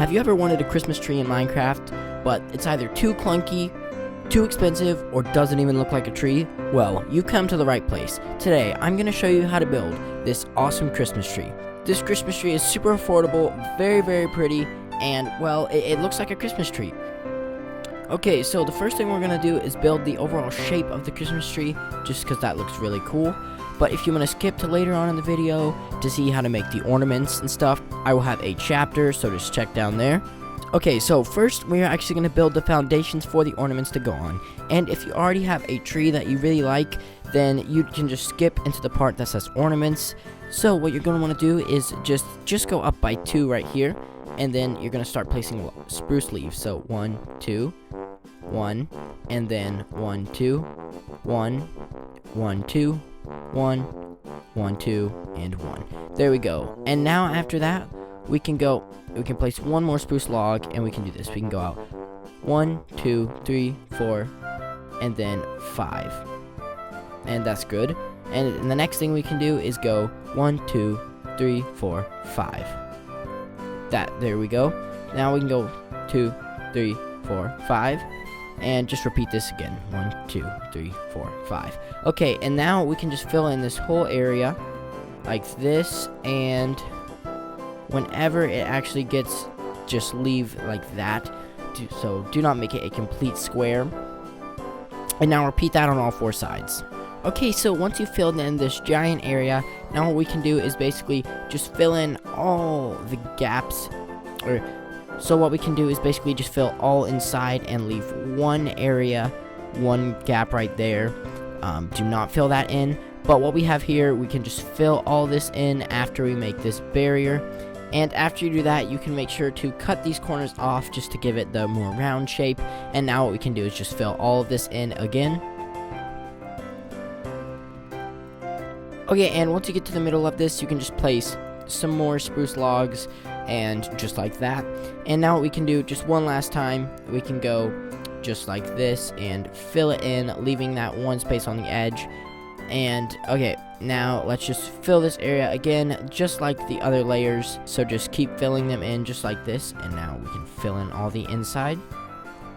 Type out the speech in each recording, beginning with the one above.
Have you ever wanted a Christmas tree in Minecraft, but it's either too clunky, too expensive, or doesn't even look like a tree? Well, you've come to the right place. Today, I'm going to show you how to build this awesome Christmas tree. This Christmas tree is super affordable, very, very pretty, and, well, it looks like a Christmas tree. Okay, so the first thing we're going to do is build the overall shape of the Christmas tree, just because that looks really cool. But if you want to skip to later on in the video to see how to make the ornaments and stuff, I will have a chapter, so just check down there. Okay, so first we're actually going to build the foundations for the ornaments to go on. And if you already have a tree that you really like, then you can just skip into the part that says ornaments. So what you're going to want to do is just go up by 2 right here, and then you're going to start placing spruce leaves. So 1, 2, 1, and then 1, 2, 1, 1, 2, 1, 1, 2, and 1. There we go. And now after that, we can place one more spruce log, and we can do this. We can go out 1, 2, 3, 4, and then 5. And that's good. And the next thing we can do is go 1, 2, 3, 4, 5. There we go. Now we can go 2, 3, 4, 5. And just repeat this again. 1, 2, 3, 4, 5. Okay, and now we can just fill in this whole area like this, and whenever it actually gets, just leave like that. So do not make it a complete square. And now repeat that on all 4 sides. Okay, so once you've filled in this giant area, now what we can do is basically just fill in all the gaps. So what we can do is basically just fill all inside and leave one area, one gap right there. Do not fill that in. But what we have here, we can just fill all this in after we make this barrier. And after you do that, you can make sure to cut these corners off just to give it the more round shape. And now what we can do is just fill all of this in again. Okay, and once you get to the middle of this, you can just place some more spruce logs, and just like that. And now what we can do, just one last time, we can go just like this and fill it in, leaving that one space on the edge. And okay, now let's just fill this area again, just like the other layers. So just keep filling them in just like this. And now we can fill in all the inside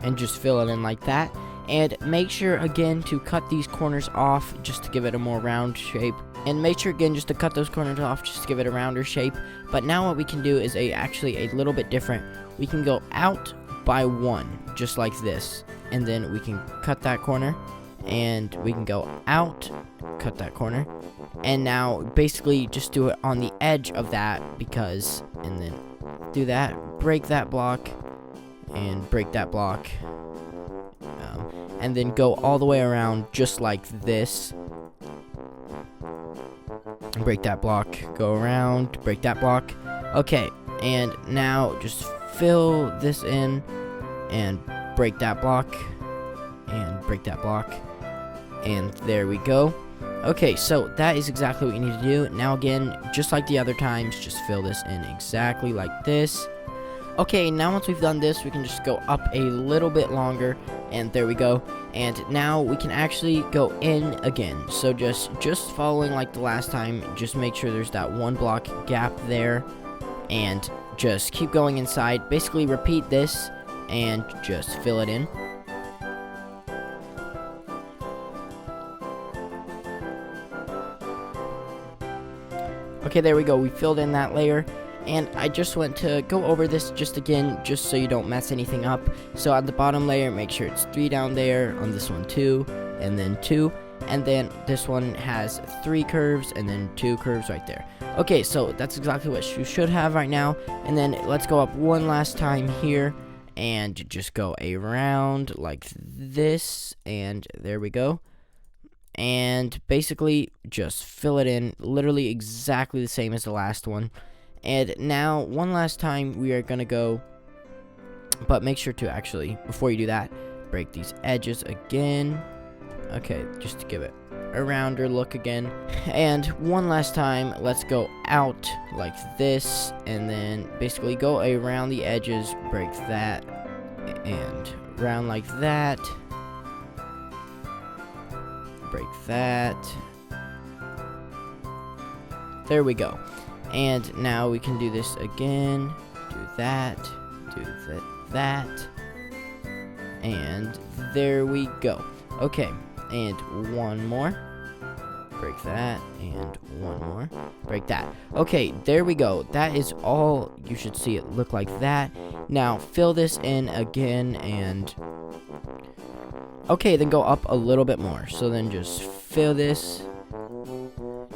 and just fill it in like that. And make sure again to cut these corners off just to give it a more round shape. And make sure again just to cut those corners off just to give it a rounder shape. But now what we can do is actually a little bit different. We can go out by 1, just like this. And then we can cut that corner. And we can go out, cut that corner. And now basically just do it on the edge of that, and then do that, break that block, and break that block. And then go all the way around just like this. Break that block, go around, break that block. Okay, and now just fill this in and break that block and break that block. And there we go. Okay, so that is exactly what you need to do. Now again, just like the other times, just fill this in exactly like this. Okay, now once we've done this, we can just go up a little bit longer, and there we go. And now we can actually go in again. So just following like the last time, just make sure there's that 1 block gap there, and just keep going inside. Basically repeat this and just fill it in. Okay, there we go. We filled in that layer. And I just went to go over this just again, just so you don't mess anything up. So at the bottom layer, make sure it's 3 down there, on this one 2, and then 2. And then this one has 3 curves, and then 2 curves right there. Okay, so that's exactly what you should have right now. And then let's go up one last time here, and just go around like this, and there we go. And basically, just fill it in, literally exactly the same as the last one. And now, one last time, we are going to go, but make sure to actually, before you do that, break these edges again. Okay, just to give it a rounder look again. And one last time, let's go out like this, and then basically go around the edges, break that, and round like that. Break that. There we go. And now we can do this again. Do that. do that. And there we go. Okay, and one more. Break that, and one more. Break that. Okay, there we go. That is all. You should see it look like that. Now, fill this in again, and... Okay, then go up a little bit more. So then just fill this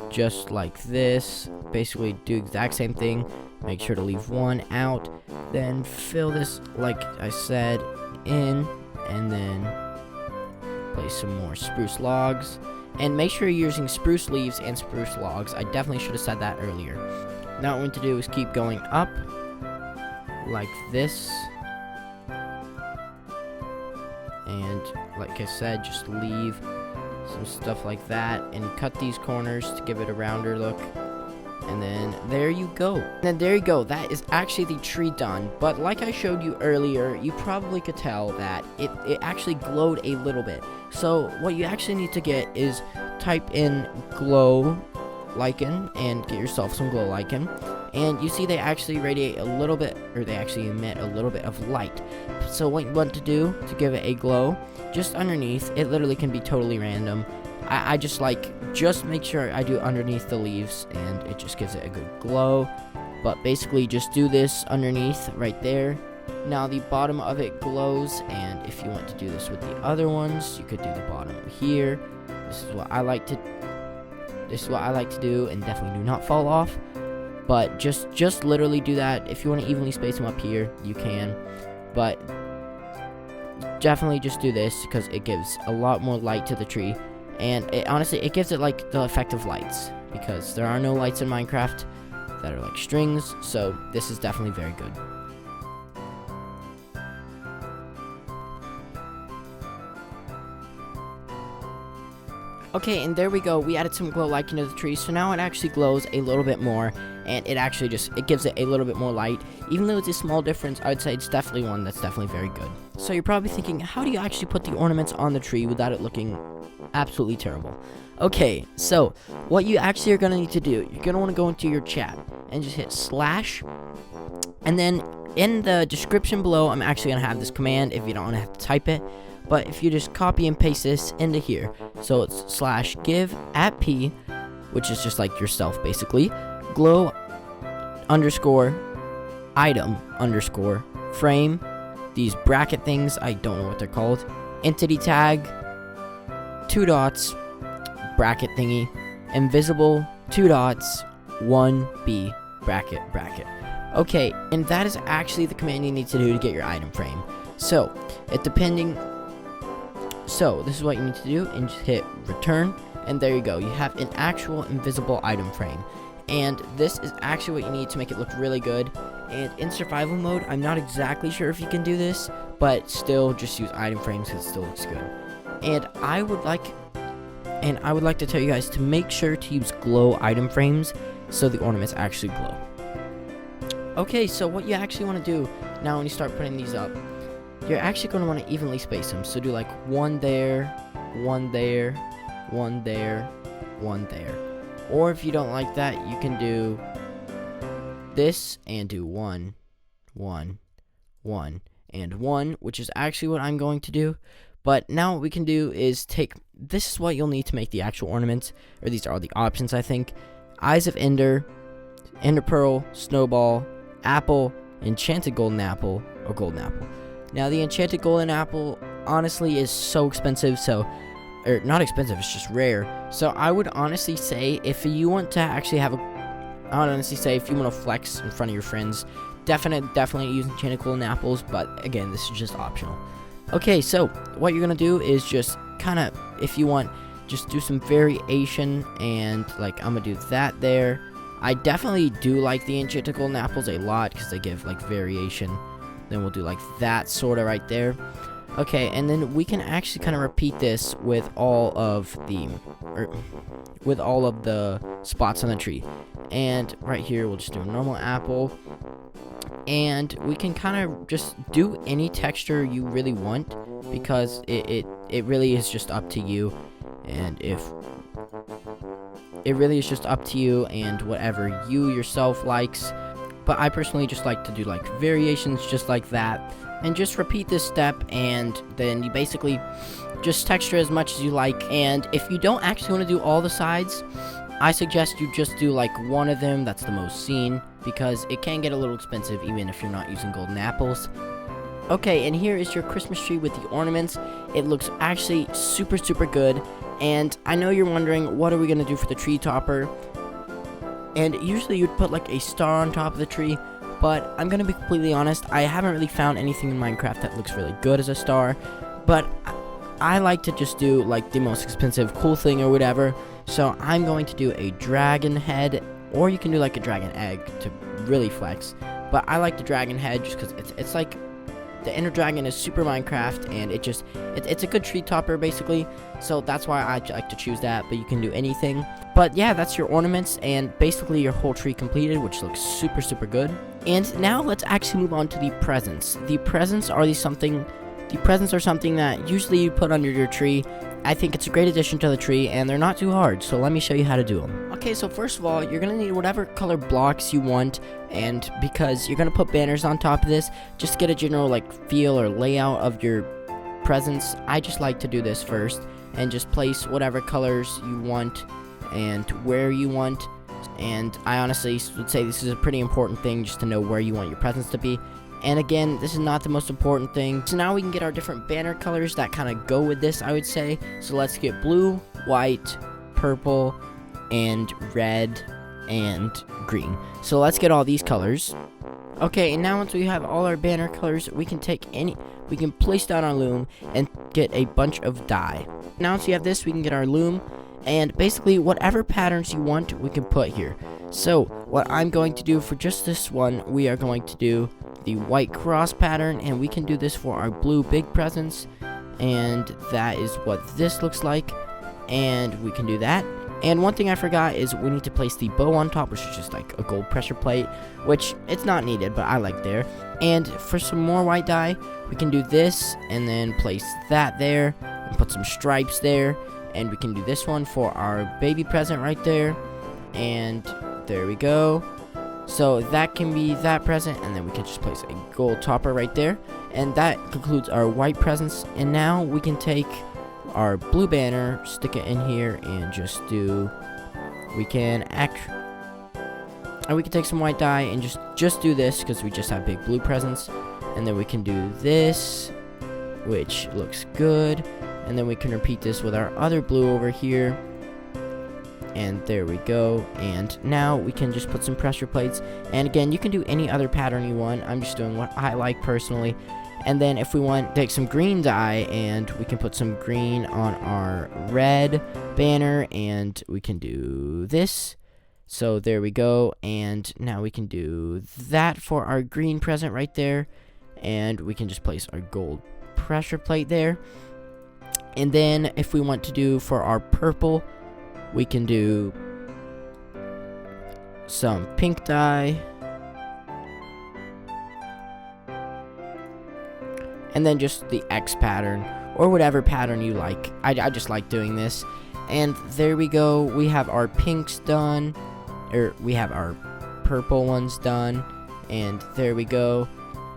just like this. Basically, do the exact same thing. Make sure to leave one out. Then fill this, like I said, in, and then place some more spruce logs. And make sure you're using spruce leaves and spruce logs. I definitely should have said that earlier. Now what we need to do is keep going up like this. And like I said, just leave some stuff like that and cut these corners to give it a rounder look. And then there you go. And then there you go. That is actually the tree done. But like I showed you earlier, you probably could tell that it actually glowed a little bit. So what you actually need to get is type in glow lichen and get yourself some glow lichen. And you see they actually radiate a little bit, or they actually emit a little bit of light. So what you want to do to give it a glow, just underneath, it literally can be totally random. I just make sure I do underneath the leaves, and it just gives it a good glow. But basically just do this underneath right there. Now the bottom of it glows, and if you want to do this with the other ones, you could do the bottom here. This is what I like to do, and definitely do not fall off. But just literally do that. If you want to evenly space them up here, you can. But definitely just do this because it gives a lot more light to the tree. And honestly, it gives it like the effect of lights, because there are no lights in Minecraft that are like strings, so this is definitely very good. Okay, and there we go. We added some glow lichen to the tree, so now it actually glows a little bit more, and it actually it gives it a little bit more light. Even though it's a small difference, I'd say it's definitely one that's definitely very good. So you're probably thinking, how do you actually put the ornaments on the tree without it looking absolutely terrible? Okay, so what you actually are going to need to do, you're going to want to go into your chat and just hit /, and then in the description below, I'm actually going to have this command if you don't want to have to type it. But if you just copy and paste this into here, so it's /give@p, which is just like yourself basically, glow _item _frame, these bracket things, I don't know what they're called, EntityTag, 2 dots, bracket thingy, invisible, 2 dots, 1b, bracket. Okay, and that is actually the command you need to do to get your item frame. So this is what you need to do, and just hit return, and there you go. You have an actual invisible item frame, and this is actually what you need to make it look really good. And in survival mode, I'm not exactly sure if you can do this, but still just use item frames because it still looks good. And I would like to tell you guys to make sure to use glow item frames so the ornaments actually glow. Okay, so what you actually want to do now when you start putting these up, you're actually going to want to evenly space them. So do like one there, one there, one there, one there. Or if you don't like that, you can do this and do 1, 1, 1, and 1, which is actually what I'm going to do. But now what we can do is this is what you'll need to make the actual ornaments, or these are all the options, I think. Eyes of Ender, Ender Pearl, Snowball, Apple, Enchanted Golden Apple, or Golden Apple. Now the Enchanted Golden Apple honestly is so expensive, or not expensive, it's just rare. So I would honestly say if you want to actually have if you want to flex in front of your friends, definitely use Enchanted Golden Apples, but again, this is just optional. Okay, so what you're going to do is just kind of, if you want, just do some variation, and like I'm going to do that there. I definitely do like the Enchanted Golden Apples a lot because they give like variation. Then we'll do like that sort of right there. Okay, and then we can actually kind of repeat this with all of the spots on the tree. And right here, we'll just do a normal apple. And we can kind of just do any texture you really want, because it really is just up to you. And it really is just up to you and whatever you yourself likes. but I personally just like to do like variations just like that, and just repeat this step, and then you basically just texture as much as you like. And if you don't actually want to do all the sides, I suggest you just do like one of them that's the most seen, because it can get a little expensive even if you're not using golden apples. Okay, and here is your Christmas tree with the ornaments. It looks actually super good, and I know you're wondering, what are we going to do for the tree topper? And usually you'd put like a star on top of the tree, but I'm going to be completely honest, I haven't really found anything in Minecraft that looks really good as a star, but I like to just do like the most expensive cool thing or whatever. So I'm going to do a dragon head, or you can do like a dragon egg to really flex, but I like the dragon head just because it's like the Ender Dragon is super Minecraft, and it's a good tree topper basically, so that's why I like to choose that, but you can do anything. But yeah, that's your ornaments, and basically your whole tree completed, which looks super good. And now let's actually move on to the presents. The presents are something that usually you put under your tree. I think it's a great addition to the tree, and they're not too hard, so let me show you how to do them. Okay, so first of all, you're going to need whatever color blocks you want, and because you're going to put banners on top of this, just get a general like feel or layout of your presents. I just like to do this first, and just place whatever colors you want, and where you want, and I honestly would say this is a pretty important thing, just to know where you want your presents to be. And again, this is not the most important thing. So now we can get our different banner colors that kind of go with this, I would say. So let's get blue, white, purple, and red, and green. So let's get all these colors. Okay, and now once we have all our banner colors, we can place down our loom and get a bunch of dye. Now once we have this, we can get our loom, and basically whatever patterns you want, we can put here. So what I'm going to do for just this one, we are going to do the white cross pattern, and we can do this for our blue big presents, and that is what this looks like, and we can do that. And one thing I forgot is we need to place the bow on top, which is just like a gold pressure plate, which it's not needed, but I like there. And for some more white dye, we can do this, and then place that there, and put some stripes there, and we can do this one for our baby present right there, and there we go. So that can be that present, and then we can just place a gold topper right there, and that concludes our white presents. And now we can take our blue banner, stick it in here, and just do, we can take some white dye and just do this, because we just have big blue presents. And then we can do this, which looks good, and then we can repeat this with our other blue over here. And there we go, and now we can just put some pressure plates, and again, you can do any other pattern you want. I'm just doing what I like personally. And then if we want, take some green dye, and we can put some green on our red banner, and we can do this. So there we go, and now we can do that for our green present right there, and we can just place our gold pressure plate there. And then if we want to do for our purple, we can do some pink dye, and then just the X pattern, or whatever pattern you like. I just like doing this. And there we go, we have our pinks done, or we have our purple ones done, and there we go.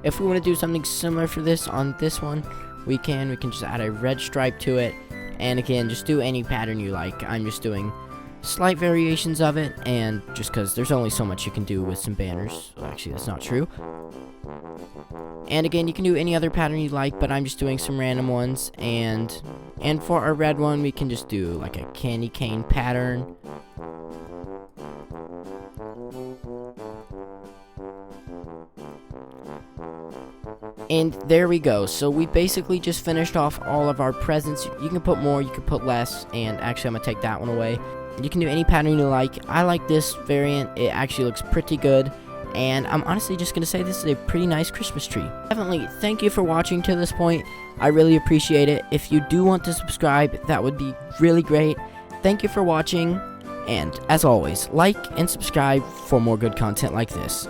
If we want to do something similar for this on this one, we can just add a red stripe to it. And again, just do any pattern you like. I'm just doing slight variations of it, and just because there's only so much you can do with some banners. Well, actually, that's not true. And again, you can do any other pattern you like, but I'm just doing some random ones. And for our red one, we can just do like a candy cane pattern. And there we go. So we basically just finished off all of our presents. You can put more, you can put less, and actually I'm going to take that one away. You can do any pattern you like. I like this variant. It actually looks pretty good. And I'm honestly just going to say this is a pretty nice Christmas tree. Definitely, thank you for watching to this point. I really appreciate it. If you do want to subscribe, that would be really great. Thank you for watching. And as always, like and subscribe for more good content like this.